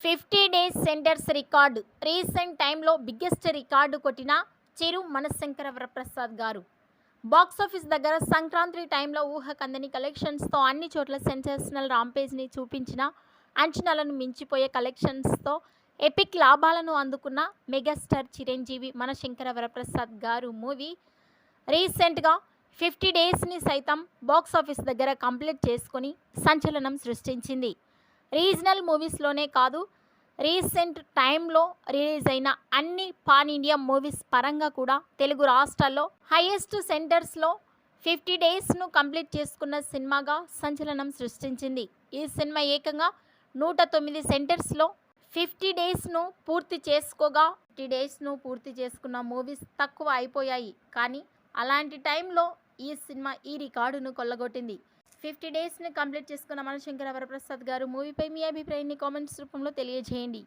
50 days centres record recent టైంలో biggest record కొట్టిన చిరు మనశంకర వరప్రసాద్ గారు బాక్సాఫీస్ దగ్గర సంక్రాంతి టైంలో ఊహకందని కలెక్షన్స్తో అన్ని చోట్ల సెన్సేషనల్ రాంపేజ్ని చూపించిన అంచనాలను మించిపోయే కలెక్షన్స్తో ఎపిక్ లాభాలను అందుకున్న మెగాస్టార్ చిరంజీవి మనశంకర వరప్రసాద్ గారు మూవీ రీసెంట్గా 50 డేస్ని సైతం బాక్సాఫీస్ దగ్గర కంప్లీట్ చేసుకొని సంచలనం సృష్టించింది. రీజనల్ మూవీస్లోనే కాదు, రీసెంట్ టైంలో రిలీజ్ అయిన అన్ని పాన్ ఇండియా మూవీస్ పరంగా కూడా తెలుగు రాష్ట్రాల్లో హైయెస్ట్ సెంటర్స్లో 50 డేస్ను కంప్లీట్ చేసుకున్న సినిమాగా సంచలనం సృష్టించింది. ఈ సినిమా ఏకంగా 109 సెంటర్స్లో 50 డేస్ను పూర్తి చేసుకోగా 50 డేస్ను పూర్తి చేసుకున్న మూవీస్ తక్కువ అయిపోయాయి. కానీ అలాంటి టైంలో ఈ సినిమా ఈ రికార్డును కొల్లగొట్టింది. 50 డేస్ని కంప్లీట్ చేసుకున్న మనశంకర వరప్రసాద్ గారు మూవీపై మీ అభిప్రాయాన్ని కామెంట్స్ రూపంలో తెలియజేయండి.